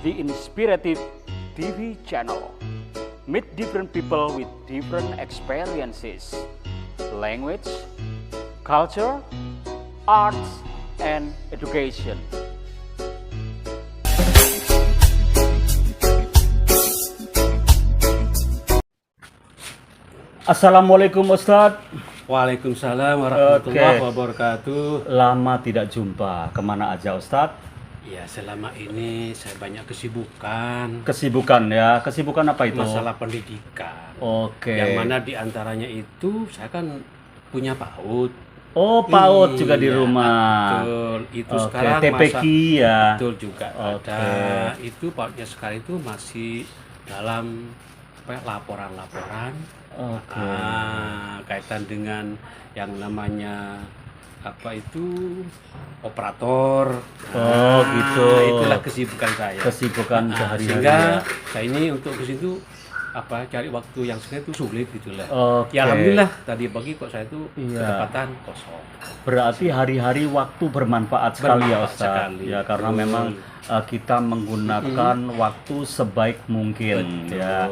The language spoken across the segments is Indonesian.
The Inspirative TV channel. Meet different people with different experiences, language, culture, arts, and education. Assalamualaikum Ustadz. Waalaikumsalam warahmatullahi wabarakatuh. Lama tidak jumpa. Kemana aja Ustadz? Ya, selama ini saya banyak kesibukan. Kesibukan ya. Kesibukan apa itu? Masalah pendidikan. Oke. Yang mana diantaranya itu saya kan punya PAUD. Oh, PAUD juga di Iya, rumah. Betul. Itu Oke, sekarang TPQ ya. Betul juga Oke. ada. Itu PAUD-nya sekarang itu masih dalam laporan-laporan. Oke. Kaitan dengan yang namanya operator. Gitu. Itulah kesibukan saya. Kesibukan sehari-hari. Sehingga Ya. saya ini untuk ke situ cari waktu yang sebenarnya itu sulit gitulah. Oke. Ya alhamdulillah tadi pagi kok saya itu Iya. kedapatan kosong. Berarti hari-hari waktu bermanfaat sekali ya Bermanfaat Ustaz. sekali. Ya karena Betul. memang kita menggunakan waktu sebaik mungkin ya.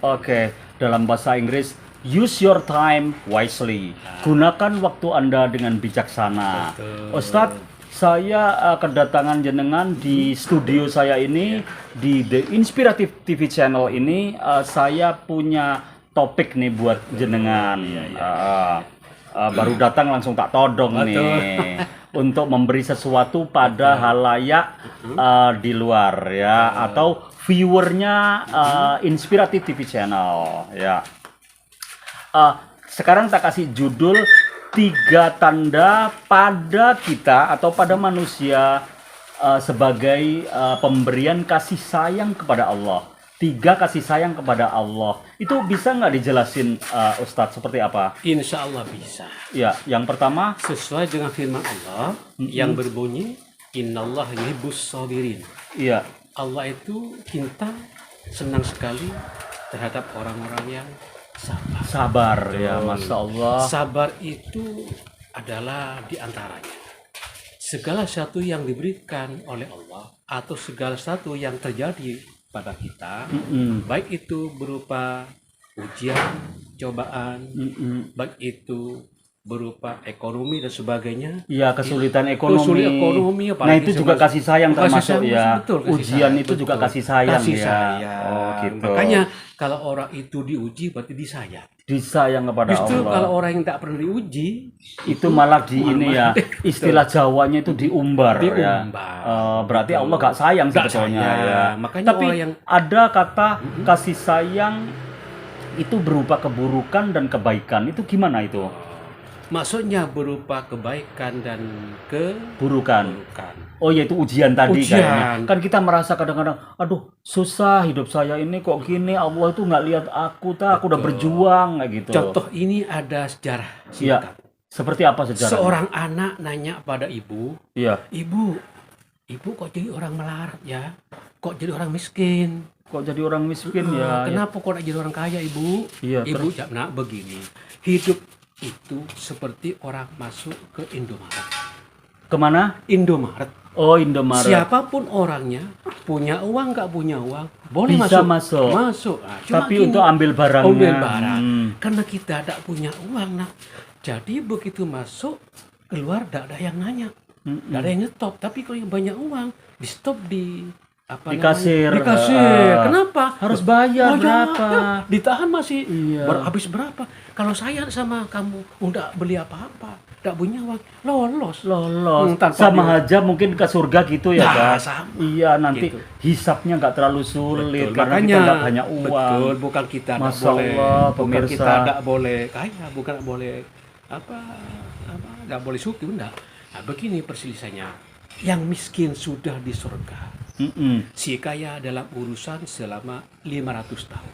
Oke, dalam bahasa Inggris use your time wisely. Gunakan waktu Anda dengan bijaksana. Betul. Ustadz, saya kedatangan jenengan di studio saya ini di The Inspirative TV channel ini. Saya punya topik nih buat jenengan. Baru datang langsung tak todong nih untuk memberi sesuatu pada halayak di luar ya, atau viewernya Inspirative TV channel ya. Sekarang tak kasih judul 3 tanda pada kita atau pada manusia sebagai pemberian kasih sayang kepada Allah. 3 kasih sayang kepada Allah. Itu bisa nggak dijelasin Ustadz seperti apa? Insya Allah bisa. Ya, yang pertama Sesuai dengan firman Allah yang berbunyi Innallaha yuhibbus shabirin. iya. Allah itu cinta, senang sekali terhadap orang-orang yang sabar. Sabar ya, Masya Allah. Sabar itu adalah diantaranya segala sesuatu yang diberikan oleh Allah atau segala sesuatu yang terjadi pada kita, baik itu berupa ujian, cobaan, baik itu berupa ekonomi dan sebagainya. Iya, kesulitan ekonomi. Kesulitan ekonomi, Nah, apalagi itu juga kasih sayang kasih termasuk sayang, ya. betul, kasih Ujian sayang, itu juga betul. kasih sayang Kasih ya. sayang. Oh, gitu. Makanya kalau orang itu diuji berarti disayang. Disayang kepada Justru Allah. kalau orang yang tak pernah diuji itu malah di ini ya, istilah Jawanya itu diumbar, ya. Diumbar. Berarti Allah gak sayang Nggak sebetulnya sayang. ya. Makanya Tapi orang yang ada kata kasih sayang itu berupa keburukan dan kebaikan. Itu gimana itu? maksudnya berupa kebaikan dan Burukan. keburukan. Oh ya, itu ujian tadi Ujian. kayaknya. Kan kita merasa kadang-kadang, aduh susah hidup saya ini kok gini. Allah itu nggak lihat aku, aku udah berjuang kayak gitu. Contoh ini ada sejarah Iya. singkat. Seperti apa sejarahnya? Seorang anak nanya pada ibu, Iya. Ibu kok jadi orang melarat ya? Kok jadi orang miskin? Kok jadi orang miskin ya? Kenapa kok nak jadi orang kaya ibu? Iya, Ibu jawab, nak begini, hidup itu seperti orang masuk ke Indomaret. Kemana? Indomaret. Oh, Indomaret. Siapapun orangnya, punya uang nggak punya uang, boleh Bisa masuk. masuk. Nah, cuma Tapi gini, untuk ambil barangnya. ambil barang. Karena kita tidak punya uang, nah. Jadi begitu masuk, keluar tidak ada yang nanya, tidak ada yang nyetop. Tapi kalau yang banyak uang, di stop di Di kasir. Di kasir. Kenapa? Harus bayar berapa? Ya, ditahan masih. Iya. Habis berapa? Kalau saya sama kamu udah beli apa-apa, tidak punya uang, lolos. Tanpa Sama aja mungkin ke surga gitu ya, Nah, Kak? sama. Iya, nanti Gitu. hisapnya nggak terlalu sulit Betul, karena kita nggak banyak uang. Betul, bukan kita tidak Masya boleh. Allah, Bukan pemirsa. kita tidak boleh kaya, bukan boleh tidak boleh suki, enggak. Nah, begini perselisihannya. Yang miskin sudah di surga. Si kaya dalam urusan selama 500 tahun.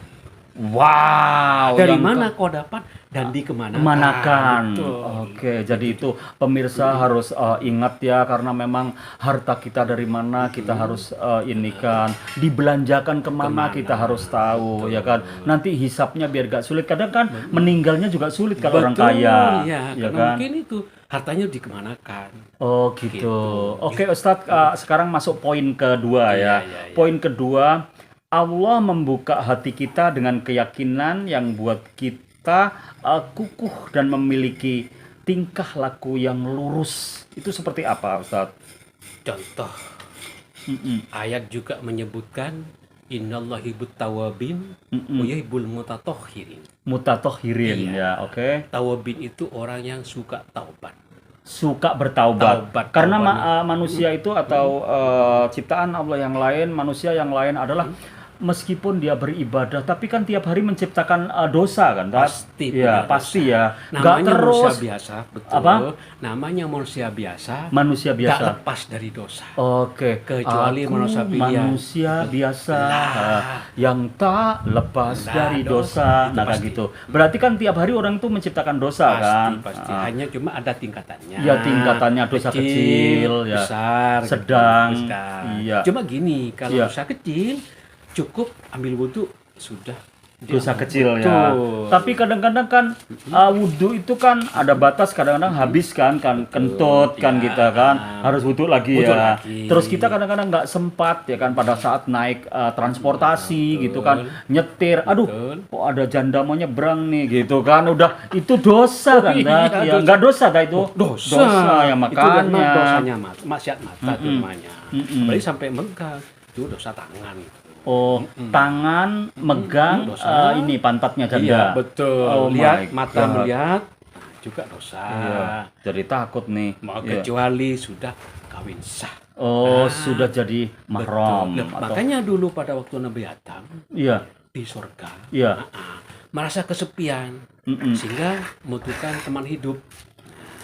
Wow. Dari yang mana kau dapat dan di kemana? Kemanakan. Betul. Oke, jadi itu pemirsa harus ingat ya, karena memang harta kita dari mana kita harus ini kan dibelanjakan kemana kita harus tahu. Betul. Ya kan. Nanti hisapnya biar gak sulit. Kadang kan meninggalnya juga sulit kalau orang kaya. Ya, Ya karena kan. mungkin itu hartanya dikemanakan. Oh gitu. Gitu. Oke Ustadz, sekarang masuk poin kedua ya. Iya. Poin kedua, Allah membuka hati kita dengan keyakinan yang buat kita kukuh dan memiliki tingkah laku yang lurus. Itu seperti apa Ustadz? Contoh, Mm-mm. ayat juga menyebutkan innallaha yuhibbut tawabin wa yuhibbul mutatahhirin. Mutatohirin Iya. ya, oke. Tawabin itu orang yang suka taubat. Suka bertaubat. Taubat, Karena taubatnya. manusia itu atau ciptaan Allah yang lain, manusia yang lain adalah meskipun dia beribadah, tapi kan tiap hari menciptakan dosa kan, Tat? Pasti Ya, punya pasti dosa. ya. Nggak Namanya terus manusia biasa, betul. Apa? Namanya manusia biasa, manusia tak biasa. lepas dari dosa. Oke, Kecuali aku manusia pilihan. manusia biasa Lah. yang tak lepas Lah, dari dosa. dosa. Itu Nah, kayak pasti. gitu. Berarti kan tiap hari orang itu menciptakan dosa kan? Pasti. Ah. Hanya cuma ada tingkatannya. Ya, tingkatannya dosa kecil, ya. besar, Sedang, sedang. iya. Cuma gini, kalau Iya. dosa kecil cukup ambil wudhu sudah. Dosa diampuni. kecil ya. Betul. Tapi kadang-kadang kan wudhu itu kan ada batas, kadang-kadang habis kan kentut kan ya. kita kan harus wudhu lagi Wudhu ya. lagi. Terus kita kadang-kadang nggak sempat ya kan pada saat naik transportasi gitu kan, nyetir. Aduh, Betul. kok ada janda mau nyebrang nih gitu kan. Udah itu dosa kan, iya, Tat? Ya, dosa. nggak dosa dah itu. Dosa ya Itu makanya. memang dosanya maksiat mata itu namanya. Apalagi sampai megang itu dosa tangan. Oh, tangan megang dosa. ini pantatnya Iya, janda. betul. Oh Lihat my mata God. melihat juga dosa. Iya, jadi takut nih. Mau Iya. kecuali sudah kawin sah. Oh, sudah jadi mahram Betul. Nah, makanya dulu pada waktu Nabi Adam Iya, di surga iya. merasa kesepian sehingga membutuhkan teman hidup.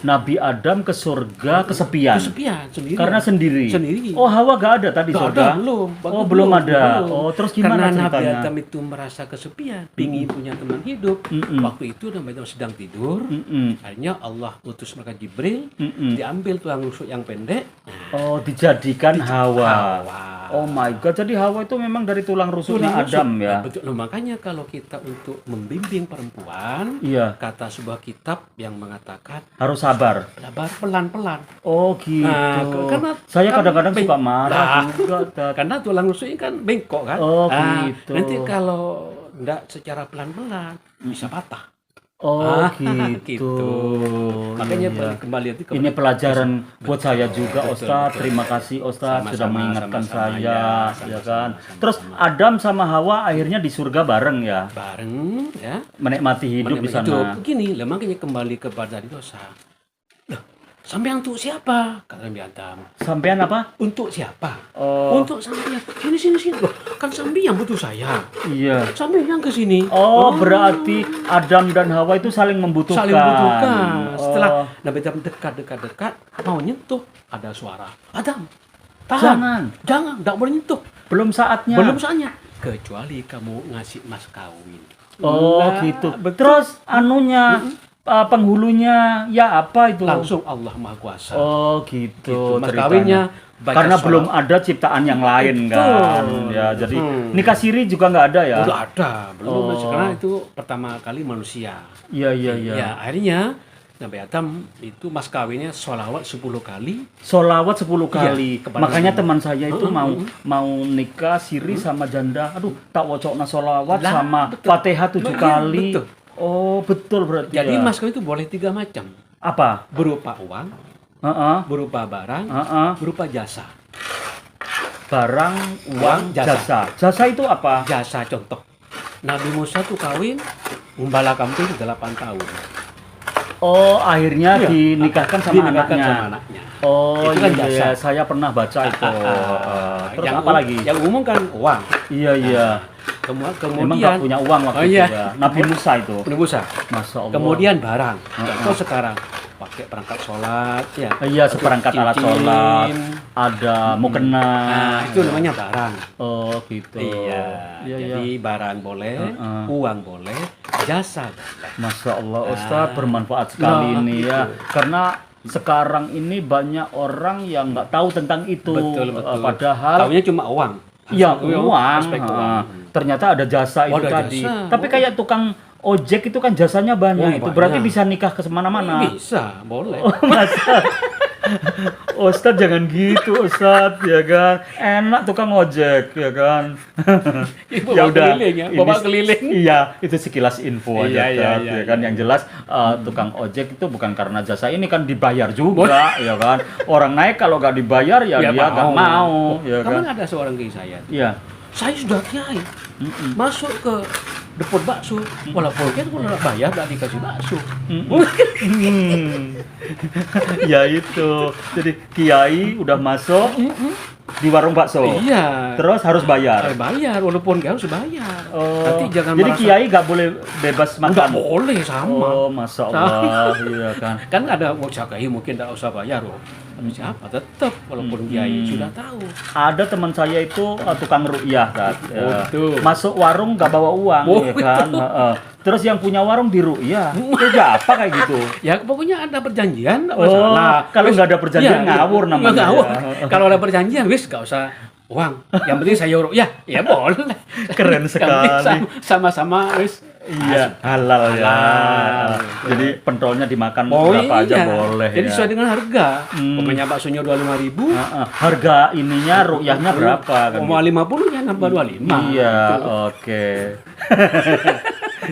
Nabi Adam ke surga kesepian. Kesepian sendiri. Karena sendiri. Sendiri. Oh, Hawa gak ada tadi Nggak surga. ada, belum. Oh, belum ada. belum. Oh, terus gimana Karena Nabi ceritanya? Adam itu merasa kesepian, pingin punya teman hidup. Waktu itu Nabi Adam sedang tidur. Akhirnya Allah utus malaikat Jibril, diambil tulang rusuk yang pendek. Nah, Oh, dijadikan Hawa. Hawa. Oh my God, jadi Hawa itu memang dari tulang rusuknya tulang rusuk. Adam ya. Nah, betul. Nah, makanya kalau kita untuk membimbing perempuan, Iya, kata sebuah kitab yang mengatakan harus sabar. sabar pelan-pelan. Oh gitu. Nah, karena Saya kan kadang-kadang suka beng- marah Lah. juga. Tat. Karena tulang rusuknya kan bengkok kan. Oh, Nah, gitu. nanti kalau enggak secara pelan-pelan bisa patah. Oh Gitu. gitu. Makanya Iya. kembali nanti Ini pelajaran buat saya juga, Betul, Ustadz. betul. Terima kasih, Ustadz, sudah Sama-sama, mengingatkan sama-sama, saya, ya, ya sama-sama, kan. sama-sama. Terus Adam sama Hawa akhirnya di surga bareng ya, bareng ya. menikmati hidup di Menikmati hidup. sana. Begini, lah makanya kembali kepada dosa. Loh, sampai untuk siapa? Kata Nabi Adam. Sampean apa? Untuk siapa? Oh, Untuk sampean. Sini. Loh, kan sampean yang butuh saya. iya. Sampean yang ke sini. Oh, berarti Adam dan Hawa itu saling membutuhkan. Saling membutuhkan. Setelah Oh, Nabi Adam dekat, mau nyentuh, ada suara. Adam, Jangan. Jangan, enggak boleh nyentuh. belum saatnya. Belum saatnya. Kecuali kamu ngasih mas kawin. Oh, Nah, gitu. betul. Terus anunya, penghulunya, ya apa itu? Langsung Allah Maha Kuasa. Oh gitu, Mas ceritanya. kawinnya baca Karena sholat. belum ada ciptaan yang lain Betul. kan. Ya, jadi nikah siri juga nggak ada ya. Udah ada, belum. Oh. Karena itu pertama kali manusia. Iya. Ya, akhirnya Nabi Adam itu mas kawinnya sholawat 10 kali. Solawat 10 Iya, kali. kepada Makanya Allah. teman saya itu mau nikah siri sama janda. Aduh, tak wocokna solawat Lah, sama betul. Fatihah 7 Iya, kali. betul. Oh, betul berarti. Jadi ya. mas kawin itu boleh 3 macam. Apa? Berupa uang, Heeh. berupa barang, Heeh. berupa jasa. Barang, uang, Jasa. jasa. Jasa itu apa? Jasa contoh. Nabi Musa tuh kawin gembala kambing 8 tahun. Oh, akhirnya Iya. dinikahkan sama Dinikahkan anaknya. sama anaknya. Oh, Itu kan iya, jasa. saya pernah baca itu. Terus yang apa lagi? Yang umum kan uang. Iya. Kemudian Memang nggak punya uang waktu Oh, itu iya. ya. Nabi Musa itu. Nabi Musa. Masya Allah. Kemudian barang. Contoh sekarang pakai perangkat sholat ya. Iya, seperangkat alat Cincin. sholat, ada mukena. Nah, itu namanya barang. Oh, gitu. Iya. Iya. Jadi barang boleh, uang boleh, jasa boleh. Masya Allah, Ustadz bermanfaat sekali Nah, ini ya. Karena sekarang ini banyak orang yang nggak tahu tentang itu. Betul. Padahal Taunya cuma uang. iya, Aspek uang. aspek uang. ternyata ada jasa itu Oh, ada tadi. jasa. Tapi kayak tukang ojek itu kan jasanya banyak itu. Berarti banyak. bisa nikah ke mana-mana. Bisa, boleh. Oh, masa? Ustadz jangan gitu Ustadz, ya kan, enak tukang ojek, ya kan. Ibu bawa keliling ya, bawa keliling. Iya, itu sekilas info aja, Iya, Ustadz, iya, ya kan. Yang jelas tukang ojek itu bukan karena jasa ini kan dibayar juga, ya kan. Orang naik kalau nggak dibayar ya, Ya, dia nggak mau, ya Kemarin kan. ada seorang kiai saya. Iya. Saya sudah kiai, masuk ke depot bakso, walaupun kan udah bayar, nggak dikasih bakso. Ya itu. Jadi kiai udah masuk di warung bakso. Iya. Terus harus bayar. Harus bayar, walaupun nggak harus bayar. Oh, Nanti jangan jadi merasa, kiai nggak boleh bebas nggak makan. boleh sama. Oh, masya Allah, iya kan. Kan ada kiai mungkin nggak usah bayar loh. Tapi siapa tetap walaupun kiai sudah tahu. Ada teman saya itu tukang ru'yah, Tat. Ya. betul. Masuk warung nggak bawa uang, Oh, ya kan. Heeh. Terus yang punya warung di ru'yah, itu apa kayak gitu? Ya pokoknya ada perjanjian, nggak Oh, masalah. kalau Wis, nggak ada perjanjian iya, ngawur namanya. Ngawur. Ya. Kalau ada perjanjian, wis nggak usah uang. Yang penting saya ya boleh. Keren Yang penting sekali. Sama-sama wis. Iya, halal ya. Halal. Jadi pentolnya dimakan Oh berapa aja iya. boleh Jadi ya. sesuai dengan harga. Pokoknya baksonya 25.000. Harga ininya ru'yahnya berapa kan? Mau 50 ya nambah 25. Iya, oke.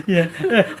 Ya,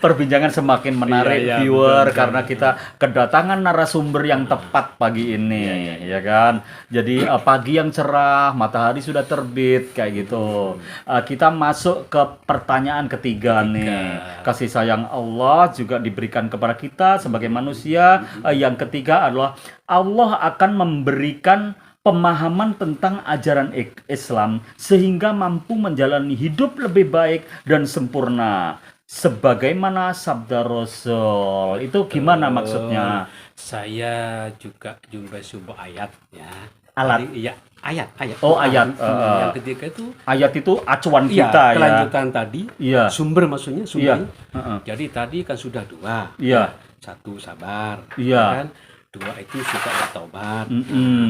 perbincangan semakin menarik Iya, viewer betul. karena kita kedatangan narasumber yang tepat pagi ini, ya kan. Jadi pagi yang cerah, matahari sudah terbit kayak gitu. Kita masuk ke pertanyaan ketiga nih. Kasih sayang Allah juga diberikan kepada kita sebagai manusia. Yang ketiga adalah Allah akan memberikan pemahaman tentang ajaran Islam sehingga mampu menjalani hidup lebih baik dan sempurna sebagaimana sabda Rasul. Itu gimana maksudnya? Saya juga jumpai sebuah ayat ya. Alat. Tadi, iya, ayat. Oh, ayat. Yang ketiga itu Ayat itu acuan iya, kita ya. kelanjutan tadi. Iya. Sumber maksudnya Iya. sumber. Jadi tadi kan sudah dua. Iya. Satu sabar. Iya. Kan? Dua itu suka bertobat.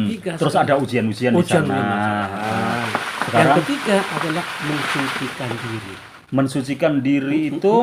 Tiga Terus ada ujian-ujian di ujian sana. masalah. Yang Sekarang ketiga adalah mensucikan diri. mensucikan diri itu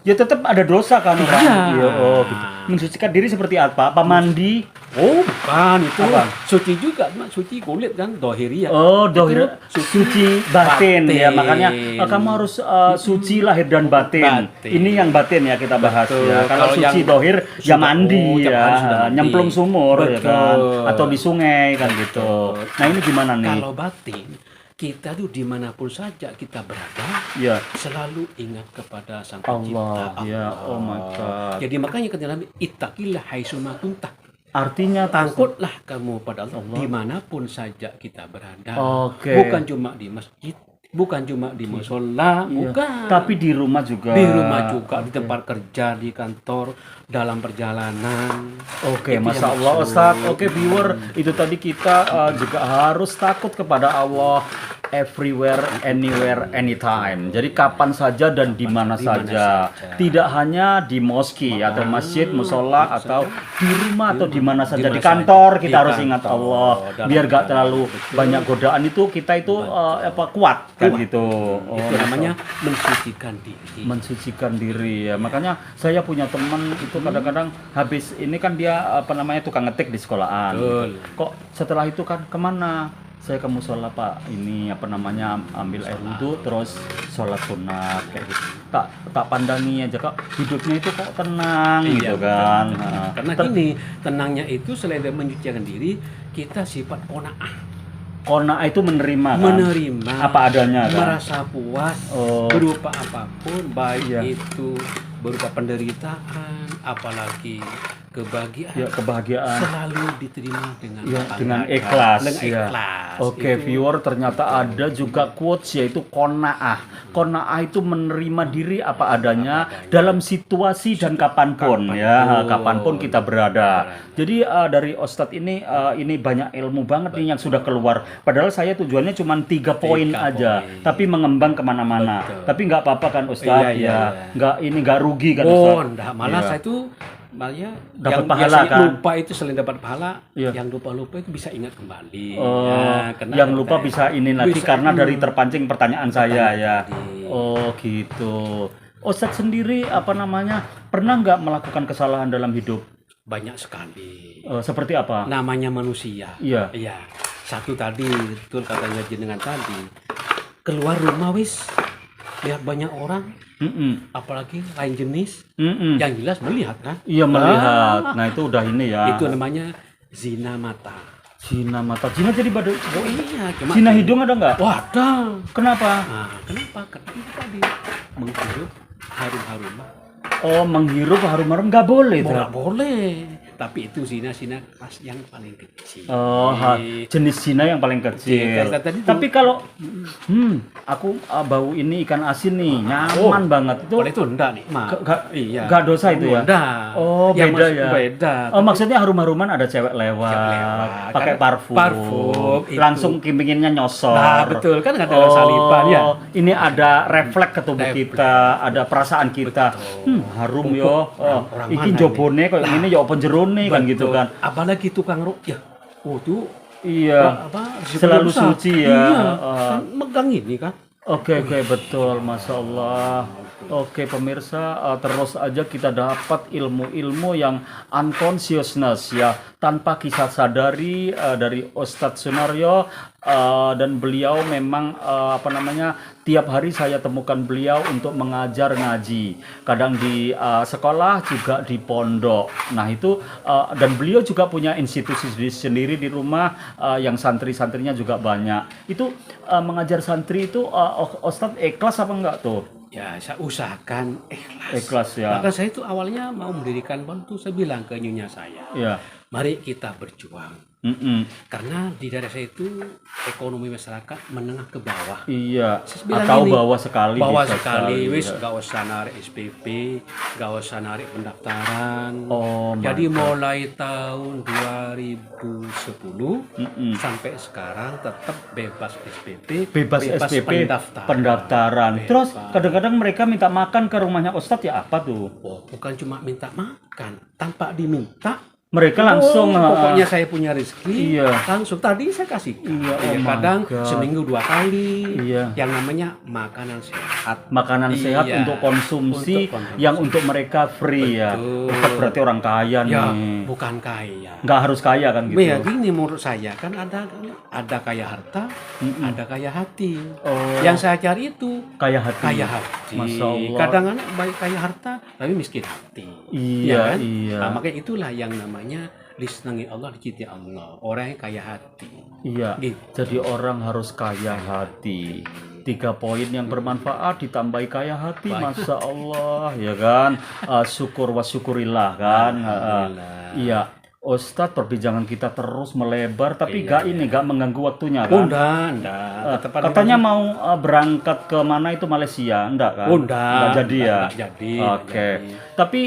ya tetap ada dosa kan orang. Iya. Iya, oh, gitu. Mensucikan diri seperti apa? Apa mandi? Oh, bukan itu. Apa? Suci juga, cuma suci kulit kan, dohiriyah. Oh, dohir Itu suci batin, ya. batin. Makanya kamu harus suci lahir dan batin. Batin. Ini yang batin ya kita bahas Betul. ya. Kalau Kalau suci yang dohir ya sudah- mandi oh, tiap ya, hari sudah mandi. nyemplung sumur ya kan, Betul. atau di sungai kan gitu. Betul. Nah ini gimana nih? Kalau batin, kita tuh dimanapun saja kita berada, Ya selalu ingat kepada Sang Allah, Pencipta. ya, oh my God. Jadi makanya kata Nabi, ittaqillah haitsuma kunta. artinya Takutlah kamu pada Allah, dimanapun saja kita berada. Oke. Bukan cuma di masjid, bukan cuma di musola, Iya. bukan. Tapi di rumah juga. Di rumah juga, di tempat kerja, di kantor, dalam perjalanan. Oke, Itu Masya yang Allah maksud. Ustadz. Oke viewer, itu tadi kita juga harus takut kepada Allah everywhere, anywhere, anytime. Jadi kapan saja dan di mana saja. Tidak hanya di moski atau masjid, musola atau di rumah atau di mana saja. Di kantor kita harus ingat Allah. Biar gak terlalu banyak godaan itu kita itu kuat kan gitu. Oh, Itu namanya mensucikan diri. mensucikan diri ya. Makanya saya punya teman itu kadang-kadang habis ini kan dia tukang ngetik di sekolahan. Betul. Kok setelah itu kan kemana? Saya ke musola Pak, ini ambil air wudhu terus sholat sunat kayak gitu. Tak pandangi aja kok hidupnya itu kok tenang Iya, gitu betul, kan. betul. Nah, Karena gini, tenangnya itu selain dari mensucikan diri, kita sifat qanaah. Qanaah itu menerima kan? Menerima apa adanya kan? merasa puas Oh. berupa apapun, baik Iya. itu berupa penderitaan, apalagi kebahagiaan, Ya kebahagiaan. selalu diterima dengan Ya, lapang dengan dada, ikhlas. dengan Ya. ikhlas. Oke, Itu viewer, ternyata ada juga quotes yaitu qanaah. Qanaah itu menerima diri apa adanya dalam situasi dan kapanpun ya, kapanpun kita berada. Jadi dari Ustadz ini banyak ilmu banget nih yang sudah keluar. Padahal saya tujuannya cuma 3 poin 3 aja, poin. tapi mengembang kemana-mana. Betul. Tapi nggak apa-apa kan Ustadz Iya, iya, ya, iya. nggak rugi kan Oh, Ustadz. enggak, malah Iya. saya itu makanya Dapat yang pahala, biasanya kan? lupa itu selain dapat pahala, Iya. yang lupa-lupa itu bisa ingat kembali. Oh, Karena yang lupa kayak- bisa ini lagi bisa, karena dari terpancing pertanyaan saya ya. tadi. Oh gitu. Ustadz sendiri apa namanya pernah nggak melakukan kesalahan dalam hidup? Banyak sekali. Seperti apa? Namanya manusia. Iya. Iya. Satu tadi betul katanya jenengan tadi. Keluar rumah wis lihat banyak orang, Mm-mm. apalagi lain jenis. Mm-mm. Yang jelas melihat kan? Iya melihat. Nah itu udah ini ya. Itu namanya zina mata. Zina mata. Zina jadi pada. Oh iya, cuma Zina hidung ada nggak? wadah. Kenapa? Nah, kenapa? Karena itu tadi menghirup harum-harum. Oh menghirup harum-harum nggak boleh. Nggak Dra. boleh. Tapi itu zina kelas yang paling kecil. Oh, jenis zina yang paling kecil. Kayak tadi tuh. Tapi kalau, aku bau ini ikan asin nih, nyaman banget itu. Kalau itu enggak nih, Mak. Iya. Gak dosa itu ya? Enggak. Oh, Yang beda maksud ya. Beda. Oh, maksudnya harum-haruman ada cewek lewat, Cewek lewat. pakai Kan parfum, parfum itu. langsung kimpinginnya nyosor. Nah, betul kan ada salipan ya. Ini ada refleks ke tubuh Refleks. kita, ada perasaan kita. Harum yo. orang Iki mana jobone kayak gini ya open jerone kan gitu kan. Apalagi tukang rukyah. Oh, tuh Iya. apa? Selalu besar. suci ya. Iya. Kan megang ini kan. Oke, betul, Masya Allah. Oke pemirsa, terus aja kita dapat ilmu-ilmu yang unconsciousness ya, tanpa kita sadari dari Ustadz Sunaryo, dan beliau memang apa namanya, tiap hari saya temukan beliau untuk mengajar ngaji, kadang di sekolah juga di pondok. Nah itu dan beliau juga punya institusi sendiri di rumah, yang santri-santrinya juga banyak. Itu mengajar santri itu Ustadz ikhlas apa enggak tuh? Ya, saya usahakan ikhlas. Ikhlas ya. Bahkan saya itu awalnya mau mendirikan pondok tuh saya bilang ke nyonya saya, Iya. mari kita berjuang. Mm-mm. Karena di daerah saya itu ekonomi masyarakat menengah ke bawah. Iya. Saya bilang Atau gini, bawah sekali. bawah bisa sekali, wis ya. gak usah narik SPP, gak usah narik pendaftaran. Oh, Jadi mantap. mulai tahun 2010 sampai sekarang tetap bebas SPP, Bebas SPP pendaftaran. Bebas. Terus kadang-kadang mereka minta makan ke rumahnya Ustadz ya apa tuh? Oh, bukan cuma minta makan, tanpa diminta. Mereka langsung Pokoknya saya punya rezeki, Iya. langsung tadi saya kasih. Iya, oh my kadang God. seminggu 2 kali. Iya. Yang namanya makanan sehat. makanan sehat Iya, untuk konsumsi, untuk konsumsi. yang untuk mereka free ya. Betul. Ustadz berarti orang kaya Ya, nih. bukan kaya. Nggak harus kaya kan gitu. Ya gini menurut saya kan ada kaya harta, ada kaya hati. Oh. Yang saya cari itu Kaya hati. kaya hati. Masya Allah. Kadang anak baik kaya harta tapi miskin hati. Iya, kan? iya. Nah, makanya itulah yang namanya disenangi Allah, dicintai Allah. Orang yang kaya hati. Iya. Gitu. Jadi orang harus kaya hati. 3 poin yang bermanfaat ditambahi kaya hati, Masya Allah, ya kan? Syukur wa syukurillah kan? Alhamdulillah. Iya. Ustadz, perbincangan kita terus melebar, tapi Iya, nggak mengganggu waktunya Oh, kan? enggak. Katanya mau berangkat ke mana itu Malaysia, enggak kan? Oh, enggak. Jadi ya. Enggak jadi. Oke. Tapi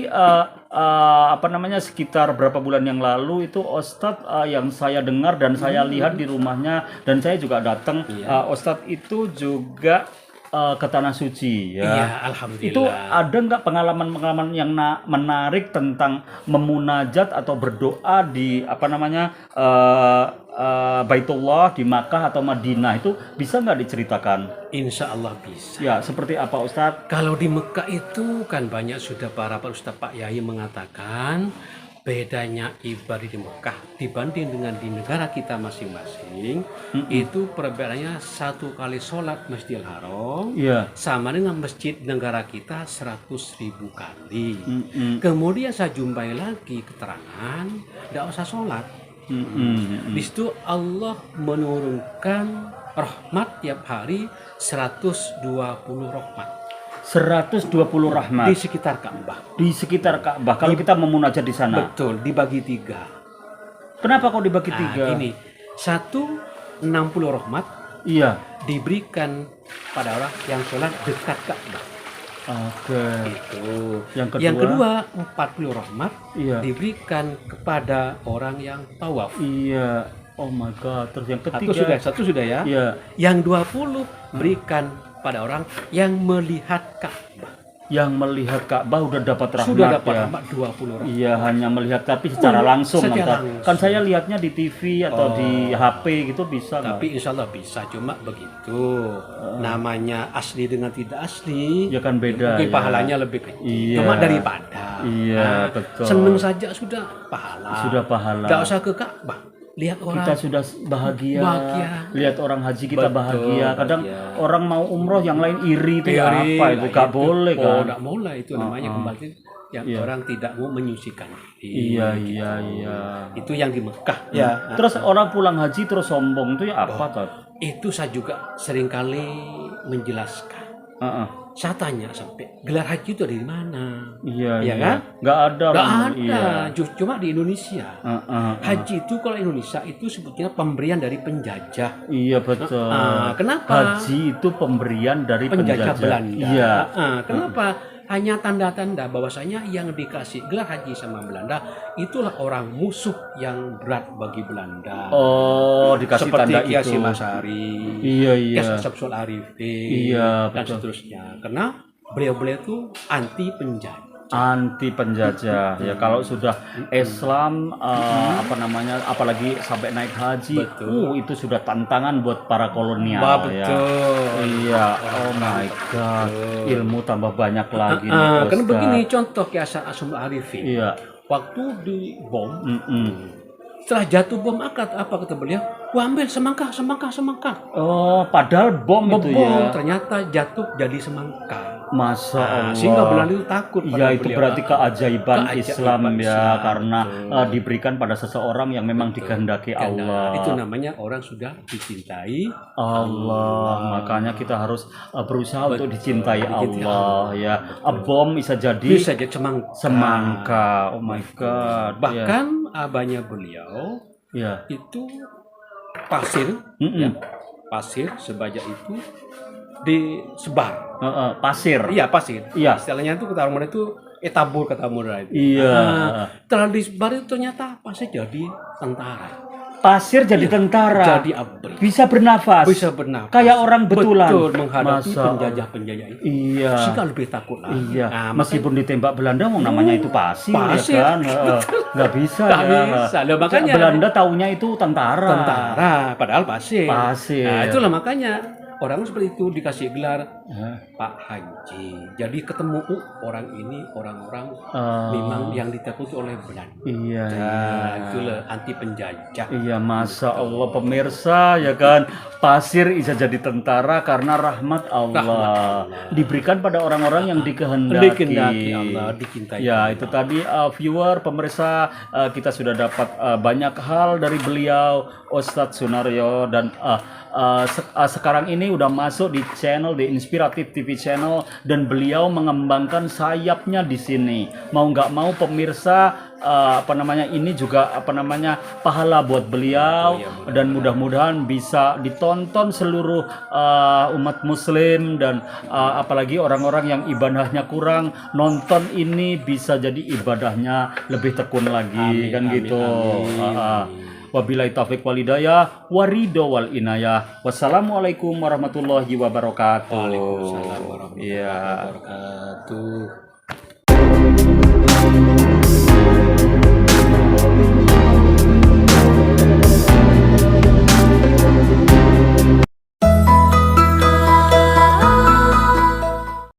apa namanya, sekitar berapa bulan yang lalu itu Ustadz, yang saya dengar dan saya lihat di rumahnya dan saya juga datang, Ustadz itu juga ke Tanah Suci ya. Iya, alhamdulillah. Itu ada nggak pengalaman-pengalaman yang menarik tentang memunajat atau berdoa di apa namanya Baitullah di Makkah atau Madinah, itu bisa nggak diceritakan? Insya Allah bisa. Ya, seperti apa Ustadz? Kalau di Mekah itu kan banyak sudah para Ustadz Pak Yai mengatakan bedanya ibadah di Mekah dibanding dengan di negara kita masing-masing, itu perbedaannya 1 kali sholat Masjidil Haram Iya. sama dengan masjid negara kita 100.000 kali. Kemudian saya jumpai lagi keterangan tidak usah sholat. Di situ Allah menurunkan rahmat tiap hari 120 rahmat 120 rahmat di sekitar Ka'bah. di sekitar Ka'bah kalau kita memunajat di sana. Betul, dibagi 3. Kenapa kok dibagi Nah, 3? ini 160 rahmat Iya. diberikan pada orang yang sholat dekat Ka'bah. Oke. Itu. Yang kedua? 40 rahmat Iya. diberikan kepada orang yang tawaf. Iya. Oh my God. Terus yang ketiga? Satu sudah ya. Iya. Yang 20 berikan pada orang yang melihat Ka'bah. yang melihat Ka'bah udah dapat rahmat Sudah dapat ya. rahmat 20 orang. Iya, hanya melihat tapi secara langsung secara entah. langsung. Kan saya lihatnya di TV atau di HP gitu bisa nggak? Tapi insya Allah bisa, cuma begitu. Namanya asli dengan tidak asli. Ya kan beda Mungkin ya. pahalanya lebih kecil. Iya. Cuma daripada. Iya, betul. Seneng saja sudah pahala. Sudah pahala. Nggak usah ke Ka'bah. Lihat orang. Kita sudah bahagia, Bahagia. lihat orang haji kita Betul, bahagia. Kadang bahagia. orang mau umroh yang lain iri itu ya Iri, apa itu nah gak boleh Oh, kan? nggak boleh itu namanya kembali yang orang tidak mau menyucikan diri. Iya iya iya. Itu yang di Mekah ya. Terus orang pulang haji terus sombong itu ya apa Tot? Itu saya juga seringkali menjelaskan. Heeh. Saya tanya sampai gelar haji itu dari mana? Iya Iya iya. kan? Nggak ada Nggak orang. ada, Iya. cuma di Indonesia. Heeh. Haji itu kalau Indonesia itu sebetulnya pemberian dari penjajah. Iya betul. Kenapa? Haji itu pemberian dari Penjajah penjajah. Belanda. Iya. Kenapa? Hanya tanda-tanda bahwasanya yang dikasih gelar haji sama Belanda itulah orang musuh yang berat bagi Belanda. Oh, dikasih Seperti tanda Ki itu. Hasyim Asy'ari, Iya iya. Ki Syamsul Arifin, Iya, dan betul. seterusnya. Karena beliau-beliau itu anti penjajah. Anti penjajah ya. Kalau sudah Islam apa namanya, apalagi sampai naik haji, Betul. itu sudah tantangan buat para kolonial ya. Betul. Iya, oh my god, ilmu tambah banyak lagi nih, Karena Ustaz. begini contoh Ki Syamsul Arifin. Iya. Waktu di bom, Mm-mm. setelah jatuh bom apa kata beliau? Gua ambil semangka. Oh, padahal bom itu Bom ya. ternyata jatuh jadi semangka. Masya Allah. Sehingga Belanda itu takut pada Ya itu beliau. berarti keajaiban Islam ya, Islam, karena betul. diberikan pada seseorang yang memang dikehendaki Karena Allah. itu namanya orang sudah dicintai Allah, makanya kita harus berusaha untuk dicintai dicintai Allah ya. Bom bisa jadi bisa jadi semangka. semangka. Oh my god. Bahkan abahnya beliau ya. itu pasir, Mm-mm. pasir sebanyak itu disebar. Pasir. Iya pasir. Iya. Istilahnya itu kata orang itu tabur kata orang itu. Iya. Setelah disebar itu ternyata pasir jadi tentara. Pasir jadi tentara. Jadi abri. Bisa bernafas. Bisa bernafas. Kayak orang betulan. Betul, menghadapi Masa penjajah-penjajah itu. Iya. Sehingga lebih takut lagi. Iya. Nah, Meskipun ditembak Belanda, mau namanya itu pasir, Pasir. ya kan. Nggak bisa Nggak ya. bisa. Lah, makanya Belanda taunya itu tentara. tentara, padahal pasir. Pasir. Nah, itulah makanya orang seperti itu dikasih gelar Hah? Pak Haji. Jadi ketemu orang ini orang-orang Oh. memang yang ditakuti oleh Belanda. Iya. Nah, itulah anti penjajah. Iya, Masya Allah pemirsa ya kan, pasir bisa jadi tentara karena rahmat Allah diberikan pada orang-orang yang dikehendaki. Dikehendaki Allah, dicintai Ya Allah. itu tadi viewer pemirsa, kita sudah dapat banyak hal dari beliau Ustadz Sunaryo, dan sekarang ini udah masuk di channel The Inspiratif TV channel, dan beliau mengembangkan sayapnya di sini. Mau nggak mau pemirsa, ini juga pahala buat beliau, dan mudah-mudahan bisa ditonton seluruh umat muslim, dan apalagi orang-orang yang ibadahnya kurang nonton ini bisa jadi ibadahnya lebih tekun lagi. Amin, kan amin, gitu. amin. Wabillahi taufiq walhidayah waridho wal inayah. Wassalamualaikum warahmatullahi wabarakatuh. Waalaikumsalam warahmatullahi Iya. wabarakatuh.